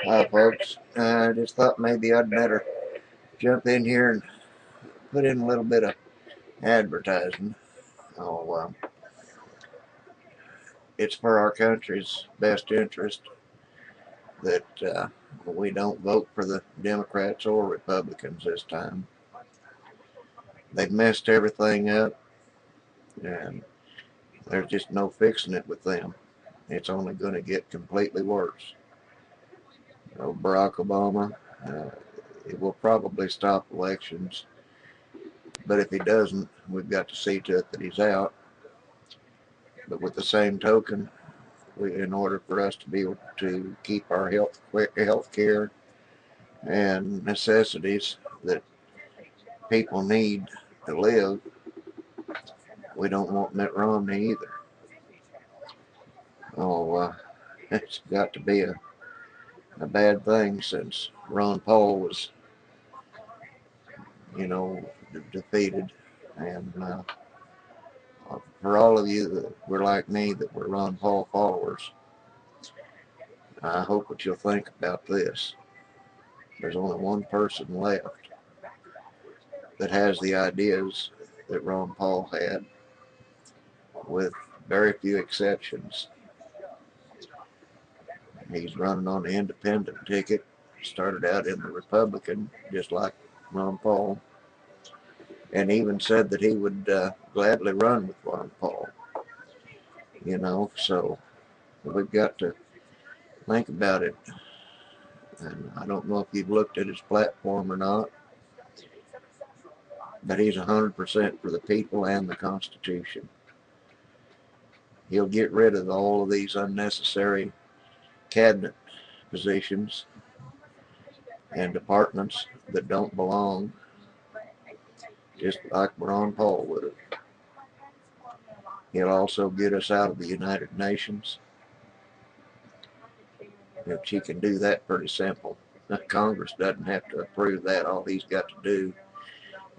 Hi, folks. I just thought maybe I'd better jump in here and put in a little bit of advertising. Oh, it's for our country's best interest that we don't vote for the Democrats or Republicans this time. They've messed everything up, and there's just no fixing it with them. It's only going to get completely worse. Barack Obama, uh, it will probably stop elections, but if he doesn't, we've got to see to it that he's out. But with the same token, in order for us to be able to keep our health care and necessities that people need to live, we don't want Mitt Romney either. Oh, it's got to be a bad thing since Ron Paul was, defeated. And for all of you that were like me, that were Ron Paul followers, I hope what you'll think about this. There's only one person left that has the ideas that Ron Paul had, with very few exceptions. He's running on the independent ticket. Started out in the Republican, just like Ron Paul, and even said that he would gladly run with Ron Paul. So we've got to think about it. And I don't know if you've looked at his platform or not, but he's 100% for the people and the Constitution. He'll get rid of all of these unnecessary cabinet positions and departments that don't belong, just like Ron Paul would have. He'll also get us out of the United Nations, which he can do that pretty simple. Congress doesn't have to approve that. All he's got to do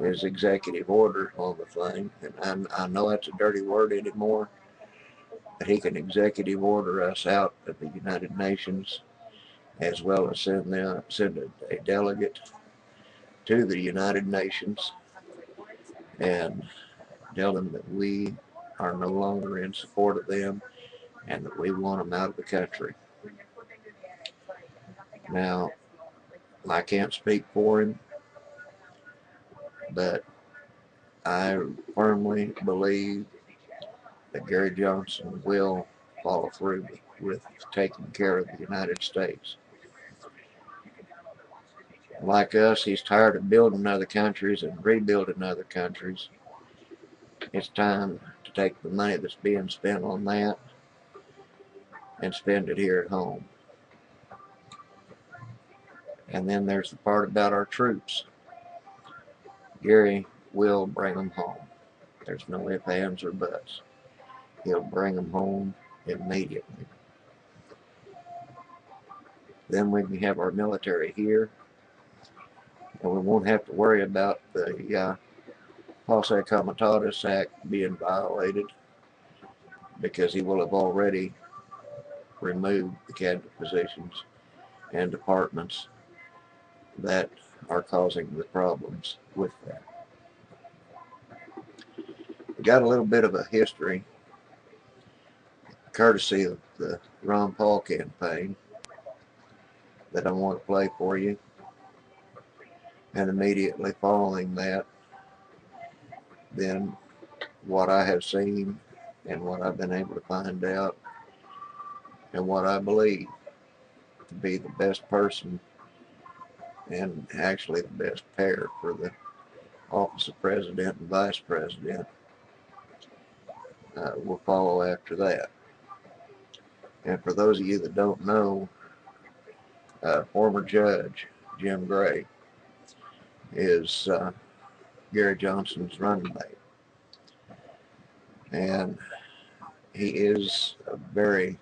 is executive order on the thing. And I know that's a dirty word anymore, but he can executive order us out of the United Nations, as well as send a delegate to the United Nations and tell them that we are no longer in support of them and that we want them out of the country. Now, I can't speak for him, but I firmly believe that Gary Johnson will follow through with taking care of the United States. Like us, he's tired of building other countries and rebuilding other countries. It's time to take the money that's being spent on that and spend it here at home. And then there's the part about our troops. Gary will bring them home. There's no ifs, ands, or buts. He'll bring them home immediately. Then we can have our military here, and we won't have to worry about the Posse Comitatus Act being violated, because he will have already removed the cabinet positions and departments that are causing the problems with that. We got a little bit of a history, courtesy of the Ron Paul campaign, that I want to play for you. And immediately following that, then what I have seen and what I've been able to find out and what I believe to be the best person and actually the best pair for the office of president and vice president will follow after that. And for those of you that don't know, former judge Jim Gray is Gary Johnson's running mate. And he is a very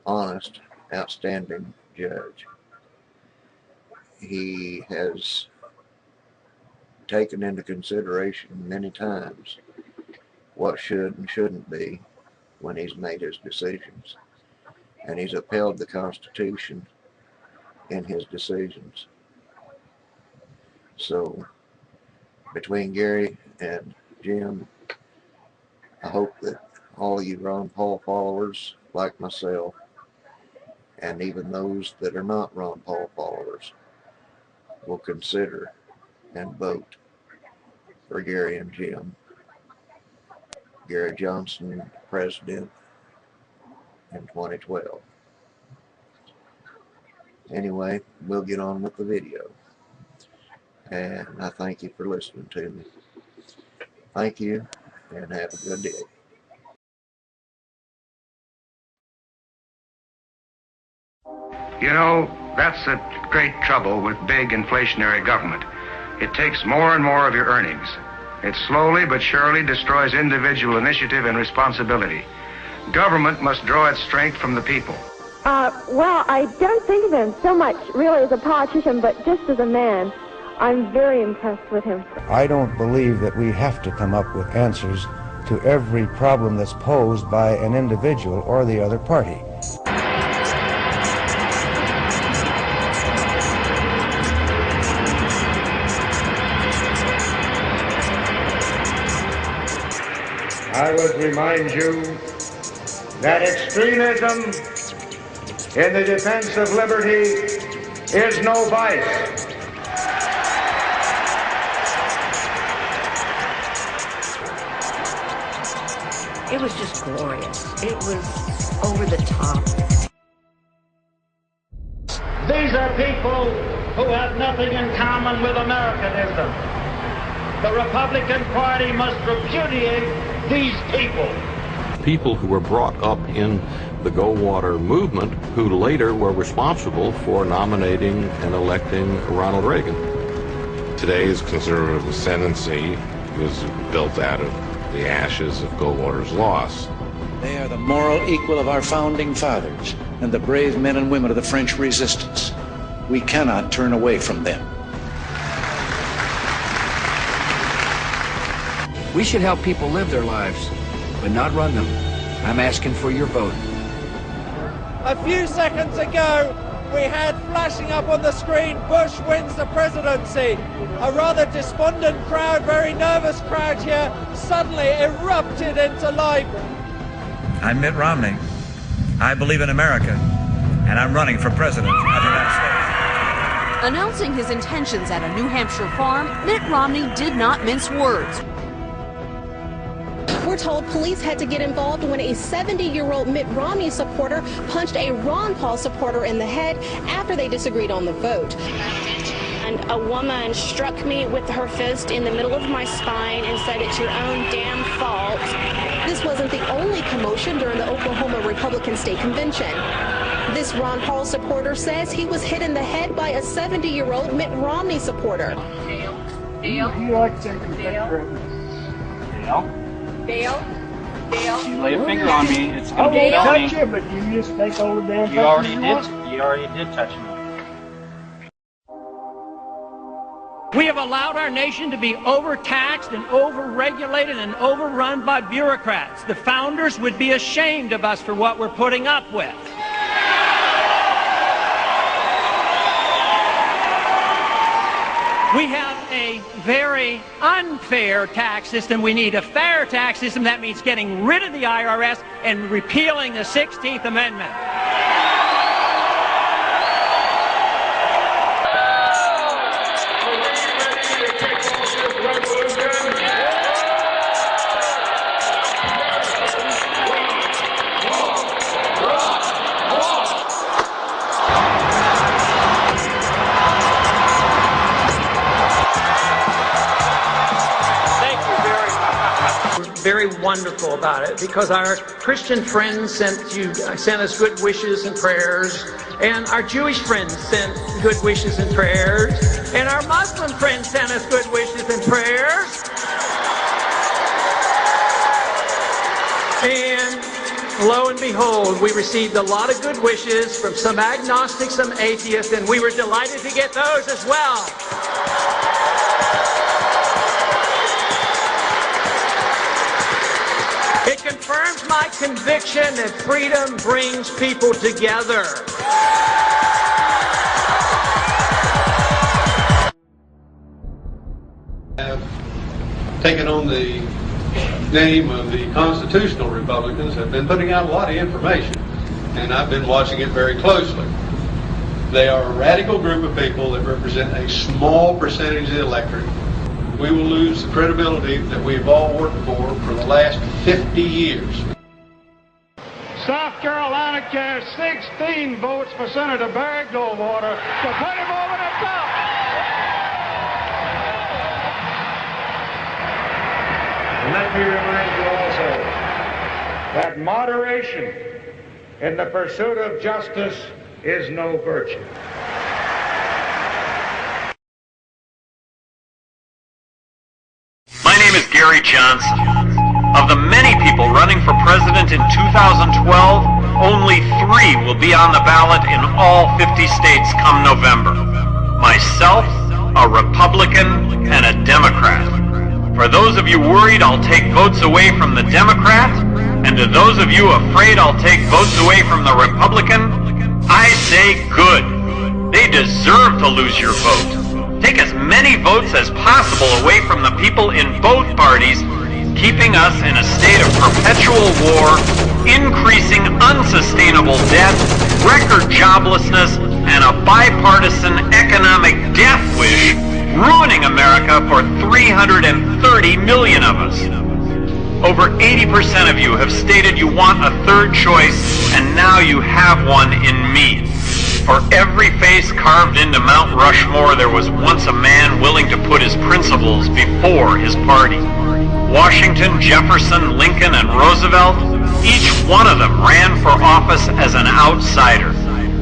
honest, outstanding judge. He has taken into consideration many times what should and shouldn't be when he's made his decisions. And he's upheld the Constitution in his decisions. So between Gary and Jim, I hope that all of you Ron Paul followers like myself, and even those that are not Ron Paul followers, will consider and vote for Gary and Jim. Gary Johnson, president in 2012. Anyway, we'll get on with the video. And I thank you for listening to me. Thank you, and have a good day. You know, that's the great trouble with big inflationary government. It takes more and more of your earnings. It slowly but surely destroys individual initiative and responsibility. Government must draw its strength from the people. Well, I don't think of him so much really as a politician, but just as a man. I'm very impressed with him. I don't believe that we have to come up with answers to every problem that's posed by an individual or the other party. I would remind you that extremism in the defense of liberty is no vice. It was just glorious. It was over the top. These are people who have nothing in common with Americanism. The Republican Party must repudiate these people. People who were brought up in the Goldwater movement who later were responsible for nominating and electing Ronald Reagan. Today's conservative ascendancy was built out of the ashes of Goldwater's loss. They are the moral equal of our founding fathers and the brave men and women of the French resistance. We cannot turn away from them. We should help people live their lives, but not run them. I'm asking for your vote. A few seconds ago, we had flashing up on the screen, Bush wins the presidency. A rather despondent crowd, very nervous crowd here, suddenly erupted into life. I'm Mitt Romney. I believe in America, and I'm running for president of the United States. Announcing his intentions at a New Hampshire farm, Mitt Romney did not mince words. We're told police had to get involved when a 70-year-old Mitt Romney supporter punched a Ron Paul supporter in the head after they disagreed on the vote. And a woman struck me with her fist in the middle of my spine and said, "It's your own damn fault." This wasn't the only commotion during the Oklahoma Republican State Convention. This Ron Paul supporter says he was hit in the head by a 70-year-old Mitt Romney supporter. Dale? You like to take a picture of this? Dale? Dale? Dale? You lay a finger on me, it's going to be I felony. won't touch you, but you just take all the damn You already did touch me. We have allowed our nation to be overtaxed and overregulated and overrun by bureaucrats. The founders would be ashamed of us for what we're putting up with. We have a very unfair tax system. We need a fair tax system. That means getting rid of the IRS and repealing the 16th Amendment. Very wonderful about it, because our Christian friends sent us good wishes and prayers, and our Jewish friends sent good wishes and prayers, and our Muslim friends sent us good wishes and prayers. And lo and behold, we received a lot of good wishes from some agnostics, some atheists, and we were delighted to get those as well. It confirms my conviction that freedom brings people together. taking on the name of the constitutional Republicans, have been putting out a lot of information, and I've been watching it very closely. They are a radical group of people that represent a small percentage of the electorate. We will lose the credibility that we've all worked for the last 50 years. South Carolina cast 16 votes for Senator Barry Goldwater to put him over the top. And let me remind you also that moderation in the pursuit of justice is no virtue. My name is Gary Johnson. Of the many people running for president in 2012, only 3 will be on the ballot in all 50 states come November. Myself, a Republican, and a Democrat. For those of you worried I'll take votes away from the Democrat, and to those of you afraid I'll take votes away from the Republican, I say good. They deserve to lose your vote. Take as many votes as possible away from the people in both parties, keeping us in a state of perpetual war, increasing unsustainable debt, record joblessness, and a bipartisan economic death wish, ruining America for 330 million of us. Over 80% of you have stated you want a third choice, and now you have one in me. For every face carved into Mount Rushmore, there was once a man willing to put his principles before his party. Washington, Jefferson, Lincoln, and Roosevelt, each one of them ran for office as an outsider,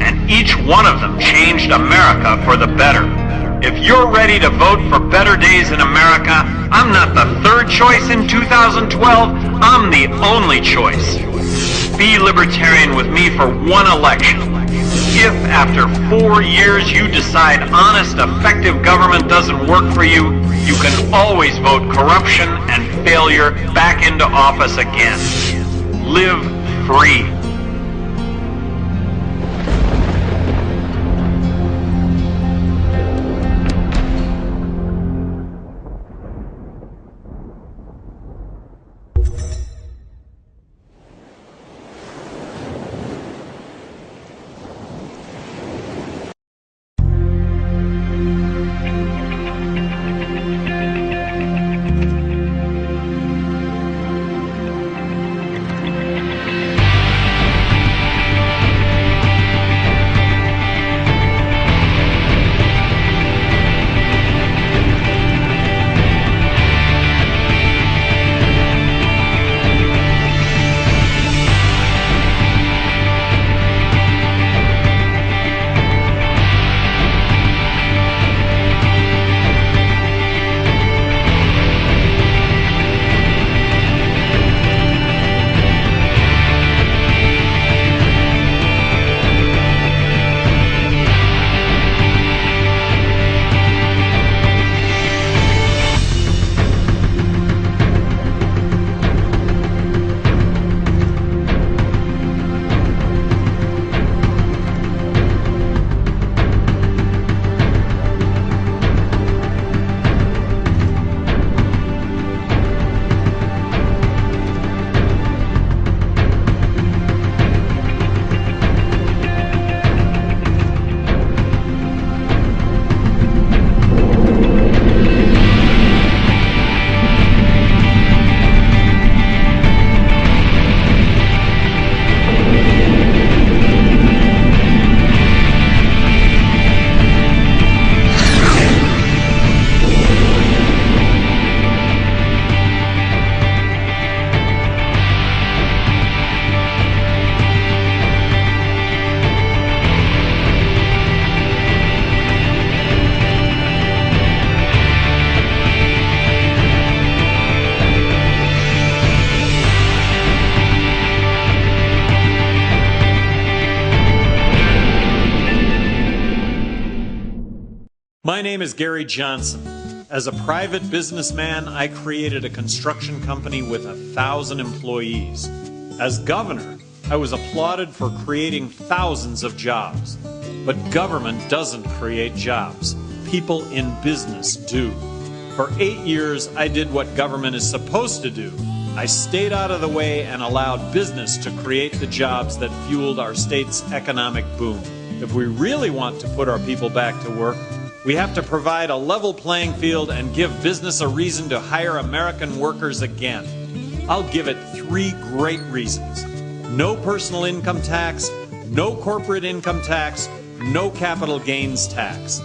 and each one of them changed America for the better. If you're ready to vote for better days in America, I'm not the third choice in 2012, I'm the only choice. Be libertarian with me for one election. If after 4 years you decide honest, effective government doesn't work for you, you can always vote corruption and failure back into office again. Live free. My name is Gary Johnson. As a private businessman, I created a construction company with 1,000 employees. As governor, I was applauded for creating thousands of jobs. But government doesn't create jobs. People in business do. For 8 years, I did what government is supposed to do. I stayed out of the way and allowed business to create the jobs that fueled our state's economic boom. If we really want to put our people back to work, we have to provide a level playing field and give business a reason to hire American workers again. I'll give it 3 great reasons. No personal income tax, no corporate income tax, no capital gains tax.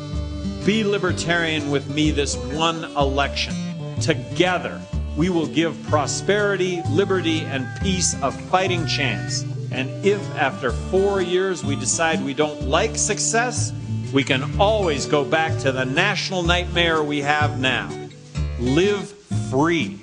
Be libertarian with me this one election. Together, we will give prosperity, liberty, and peace a fighting chance. And if after 4 years we decide we don't like success, we can always go back to the national nightmare we have now. Live free.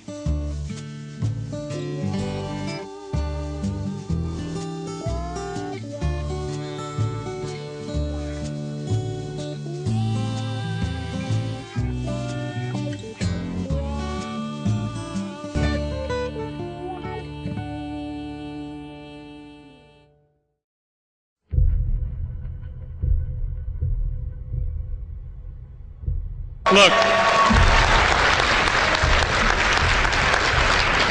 Look,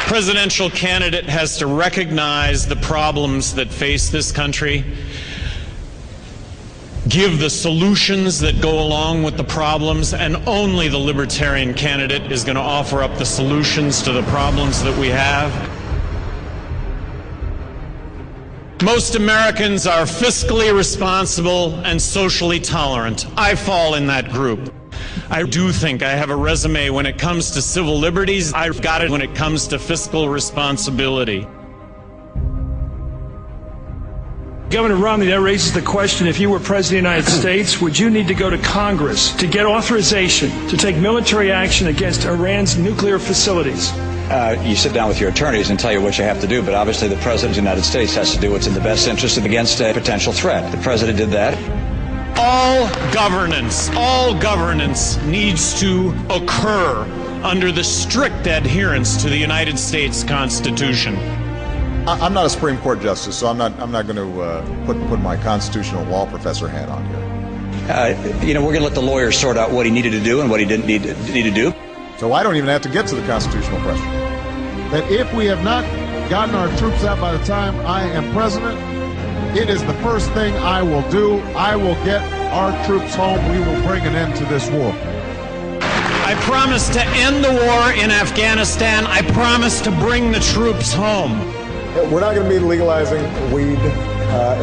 presidential candidate has to recognize the problems that face this country, give the solutions that go along with the problems, and only the libertarian candidate is going to offer up the solutions to the problems that we have. Most Americans are fiscally responsible and socially tolerant. I fall in that group. I do think I have a resume when it comes to civil liberties. I've got it when it comes to fiscal responsibility. Governor Romney, that raises the question, if you were President of the United States, would you need to go to Congress to get authorization to take military action against Iran's nuclear facilities? You sit down with your attorneys and tell you what you have to do, but obviously the President of the United States has to do what's in the best interest against a potential threat. The President did that. All governance needs to occur under the strict adherence to the United States Constitution. I'm not a Supreme Court justice, so I'm not going to put my constitutional law professor hat on here. We're going to let the lawyers sort out what he needed to do and what he didn't need to do. So I don't even have to get to the constitutional question. That if we have not gotten our troops out by the time I am president, it is the first thing I will do. I will get our troops home. We will bring an end to this war. I promise to end the war in Afghanistan. I promise to bring the troops home. We're not going to be legalizing weed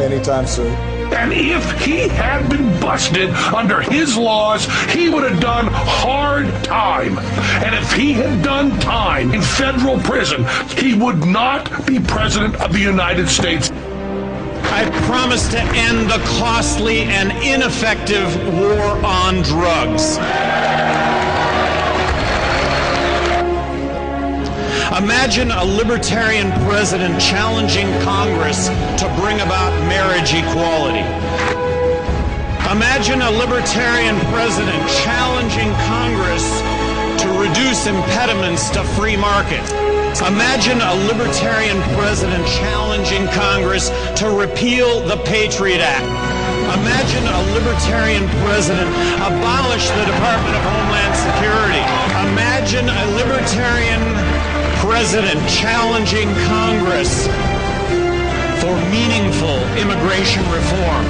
anytime soon. And if he had been busted under his laws, he would have done hard time. And if he had done time in federal prison, he would not be president of the United States. I promise to end the costly and ineffective war on drugs. Imagine a libertarian president challenging Congress to bring about marriage equality. Imagine a libertarian president challenging Congress to reduce impediments to free market. Imagine a libertarian president challenging Congress to repeal the Patriot Act. Imagine a libertarian president abolish the Department of Homeland Security. Imagine a libertarian president challenging Congress for meaningful immigration reform.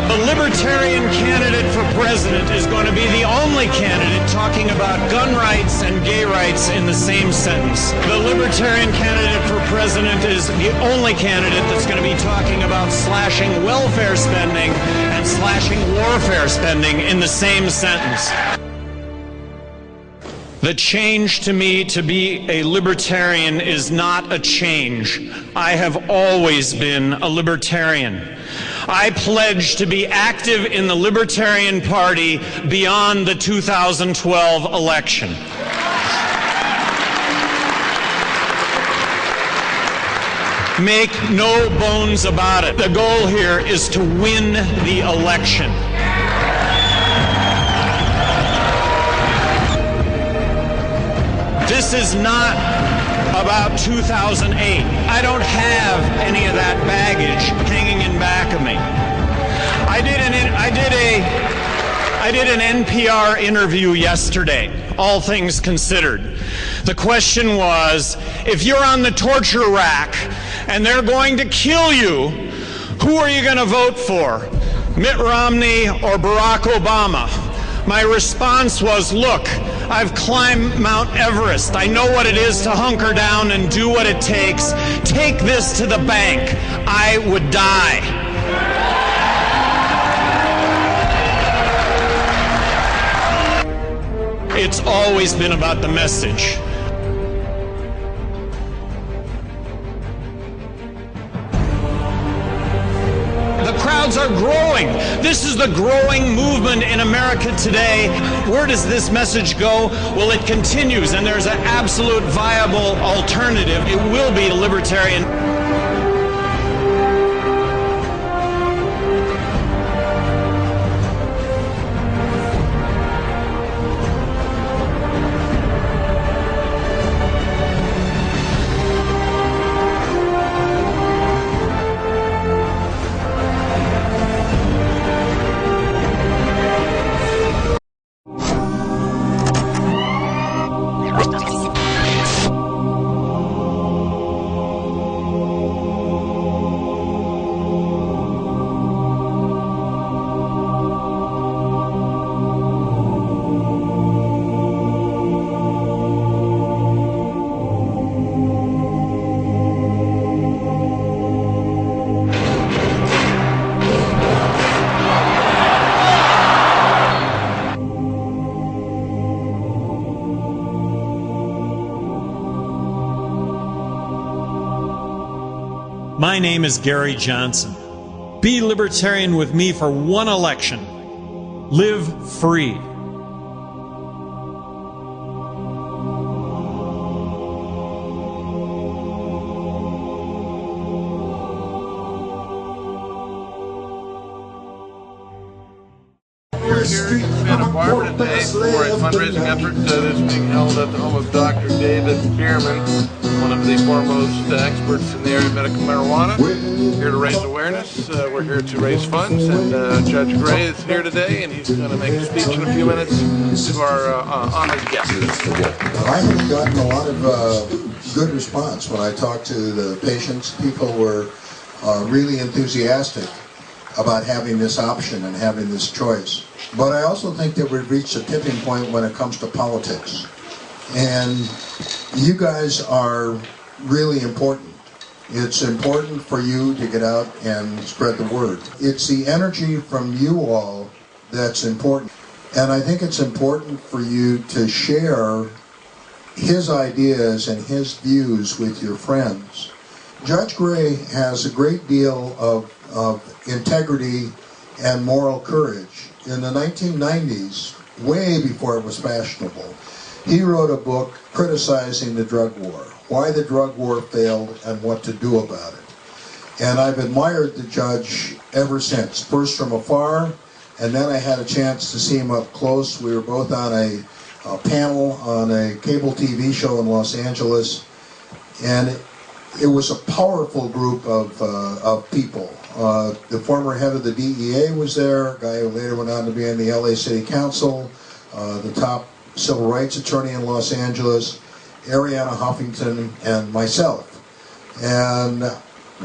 The libertarian candidate for president is going to be the only candidate talking about gun rights and gay rights in the same sentence. The libertarian candidate for president is the only candidate that's going to be talking about slashing welfare spending and slashing warfare spending in the same sentence. The change to me to be a libertarian is not a change. I have always been a libertarian. I pledge to be active in the Libertarian Party beyond the 2012 election. Make no bones about it. The goal here is to win the election. This is not about 2008. I don't have any of that baggage hanging in back of me. I did I did an NPR interview yesterday, All Things Considered. The question was, if you're on the torture rack and they're going to kill you, who are you going to vote for? Mitt Romney or Barack Obama? My response was, look, I've climbed Mount Everest. I know what it is to hunker down and do what it takes. Take this to the bank. I would die. It's always been about the message. The crowds are growing. This is the growing movement in America today. Where does this message go? Well, it continues, and there's an absolute viable alternative. It will be a libertarian. My name is Gary Johnson. Be libertarian with me for one election. Live free. We're here in Santa Barbara today for a fundraising effort that is being held at the home of Dr. David Bierman, one of the foremost experts in the area of medical marijuana. Here to raise awareness. We're here to raise funds, and Judge Gray is here today, and he's going to make a speech in a few minutes to our honored guests. I have gotten a lot of good response when I talked to the patients. People were really enthusiastic about having this option and having this choice. But I also think that we've reached a tipping point when it comes to politics. And you guys are really important. It's important for you to get out and spread the word. It's the energy from you all that's important. And I think it's important for you to share his ideas and his views with your friends. Judge Gray has a great deal of integrity and moral courage. In the 1990s, way before it was fashionable, he wrote a book criticizing the drug war, why the drug war failed and what to do about it. And I've admired the judge ever since, first from afar, and then I had a chance to see him up close. We were both on a panel on a cable TV show in Los Angeles, and it was a powerful group of people. The former head of the DEA was there, a guy who later went on to be in the LA City Council, the top civil rights attorney in Los Angeles, Arianna Huffington, and myself. And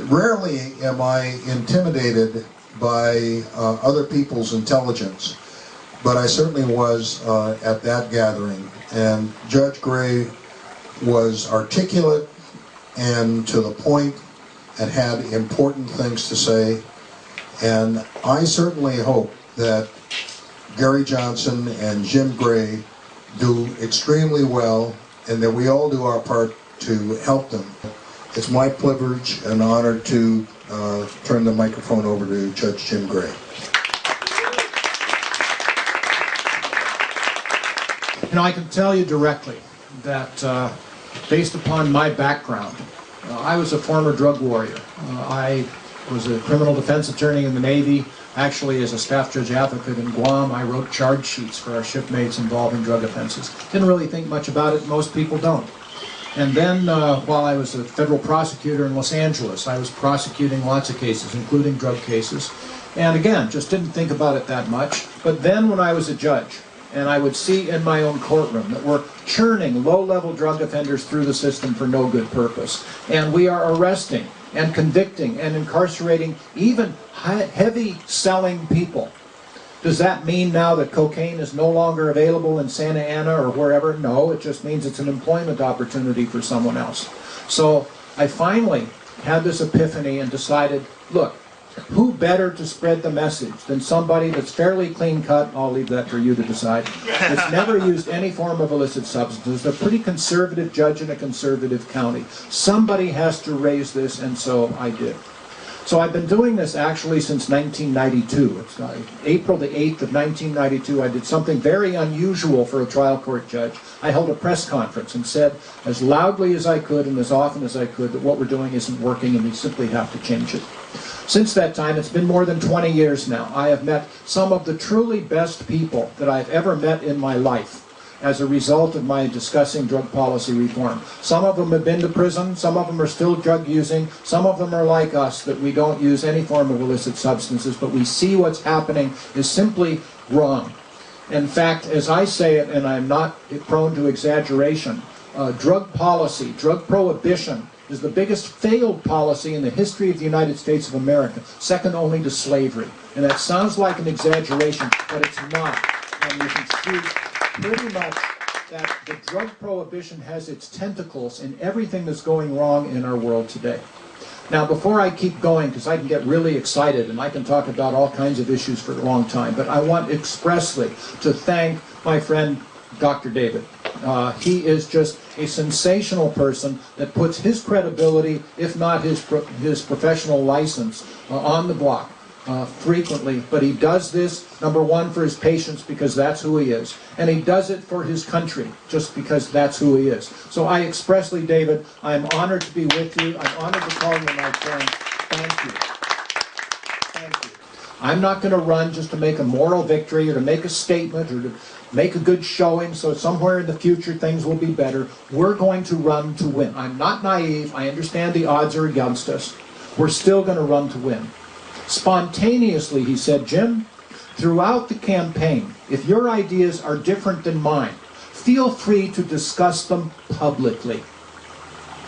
rarely am I intimidated by other people's intelligence, but I certainly was at that gathering. And Judge Gray was articulate and to the point and had important things to say. And I certainly hope that Gary Johnson and Jim Gray do extremely well and that we all do our part to help them. It's my privilege and honor to turn the microphone over to Judge Jim Gray. And I can tell you directly that based upon my background, I was a former drug warrior. I was a criminal defense attorney in the Navy. Actually, as a staff judge advocate in Guam, I wrote charge sheets for our shipmates involving drug offenses. Didn't really think much about it. Most people don't. And then while I was a federal prosecutor in Los Angeles, I was prosecuting lots of cases, including drug cases. And again, just didn't think about it that much. But then when I was a judge, and I would see in my own courtroom that we're churning low-level drug offenders through the system for no good purpose, and we are arresting and convicting and incarcerating even heavy-selling people. Does that mean now that cocaine is no longer available in Santa Ana or wherever? No, it just means it's an employment opportunity for someone else. So I finally had this epiphany and decided, look, who better to spread the message than somebody that's fairly clean-cut, I'll leave that for you to decide, that's never used any form of illicit substances, a pretty conservative judge in a conservative county. Somebody has to raise this, and so I did. So I've been doing this actually since 1992. It's April the 8th of 1992. I did something very unusual for a trial court judge. I held a press conference and said as loudly as I could and as often as I could that what we're doing isn't working and we simply have to change it. Since that time, it's been more than 20 years now, I have met some of the truly best people that I've ever met in my life as a result of my discussing drug policy reform. Some of them have been to prison, some of them are still drug using, some of them are like us, that we don't use any form of illicit substances, but we see what's happening is simply wrong. In fact, as I say it, and I'm not prone to exaggeration, drug policy, drug prohibition, is the biggest failed policy in the history of the United States of America, second only to slavery. And that sounds like an exaggeration, but it's not. And you can see pretty much that the drug prohibition has its tentacles in everything that's going wrong in our world today. Now, before I keep going, because I can get really excited and I can talk about all kinds of issues for a long time, but I want expressly to thank my friend Dr. David. He is just a sensational person that puts his credibility, if not his professional license, on the block frequently. But he does this, number one, for his patients because that's who he is. And he does it for his country just because that's who he is. So I expressly, David, I'm honored to be with you. I'm honored to call you my friend. Thank you. Thank you. I'm not going to run just to make a moral victory or to make a statement or to make a good showing so somewhere in the future things will be better. We're going to run to win. I'm not naive. I understand the odds are against us. We're still going to run to win. Spontaneously, he said, Jim, throughout the campaign, if your ideas are different than mine, feel free to discuss them publicly.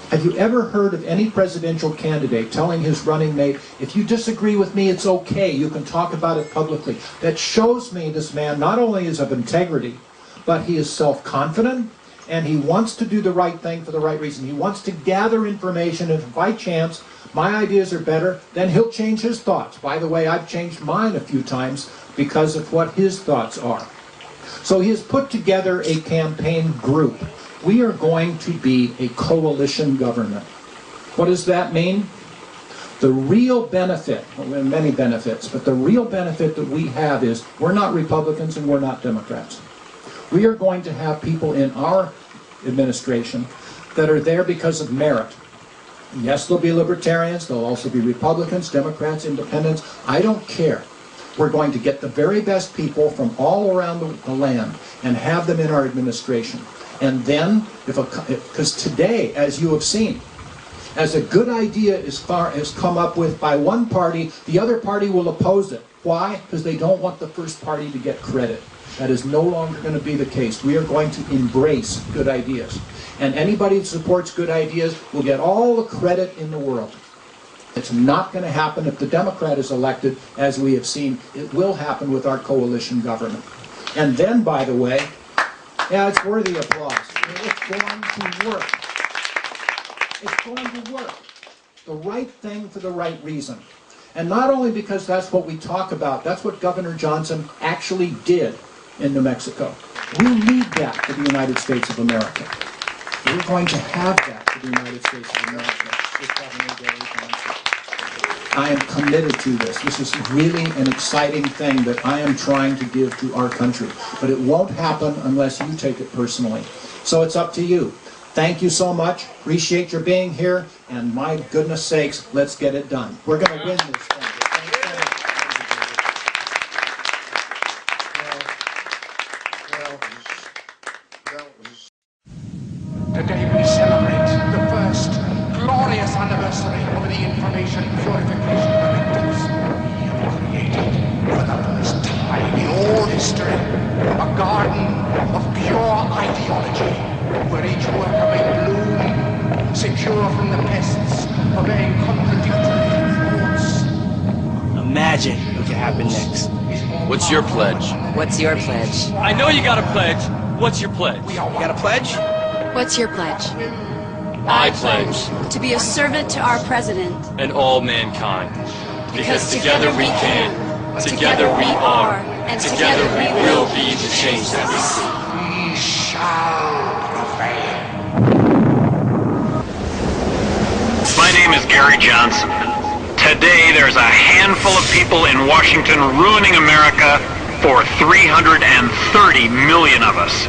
Have you ever heard of any presidential candidate telling his running mate, if you disagree with me, it's okay, you can talk about it publicly? That shows me this man not only is of integrity, but he is self-confident, and he wants to do the right thing for the right reason. He wants to gather information, and if by chance my ideas are better, then he'll change his thoughts. By the way, I've changed mine a few times because of what his thoughts are. So he has put together a campaign group. We are going to be a coalition government. What does that mean? The real benefit, well, there are many benefits, but the real benefit that we have is we're not Republicans and we're not Democrats. We are going to have people in our administration that are there because of merit. Yes, there'll be libertarians, there'll also be Republicans, Democrats, independents. I don't care. We're going to get the very best people from all around the land and have them in our administration. And then, because today, as you have seen, as a good idea is come up with by one party, the other party will oppose it. Why? Because they don't want the first party to get credit. That is no longer going to be the case. We are going to embrace good ideas. And anybody that supports good ideas will get all the credit in the world. It's not going to happen if the Democrat is elected, as we have seen. It will happen with our coalition government. And then, by the way, yeah, it's worthy of applause. It's going to work. It's going to work. The right thing for the right reason. And not only because that's what we talk about, that's what Governor Johnson actually did in New Mexico. We need that for the United States of America. We're going to have that for the United States of America with Governor Gary Johnson. I am committed to this. This is really an exciting thing that I am trying to give to our country. But it won't happen unless you take it personally. So it's up to you. Thank you so much. Appreciate your being here. And my goodness sakes, let's get it done. We're going to win this thing. Today we celebrate the first glorious anniversary of the Information Purification Directives we have created. garden of pure ideology, where each worker may bloom, secure from the pests, obeying contradictory thoughts. Imagine what could happen next. What's your pledge? What's your pledge? I know you got a pledge. What's your pledge? You got a pledge? What's your pledge? I pledge To be a servant to our president. and all mankind. Because together we can, together we are, and together we will be the change that we see. We shall prevail. My name is Gary Johnson. Today there's a handful of people in Washington ruining America for 330 million of us.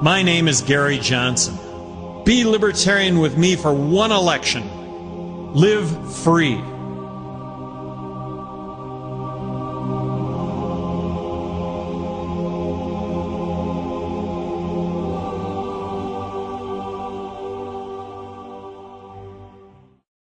My name is Gary Johnson. Be libertarian with me for one election. Live free.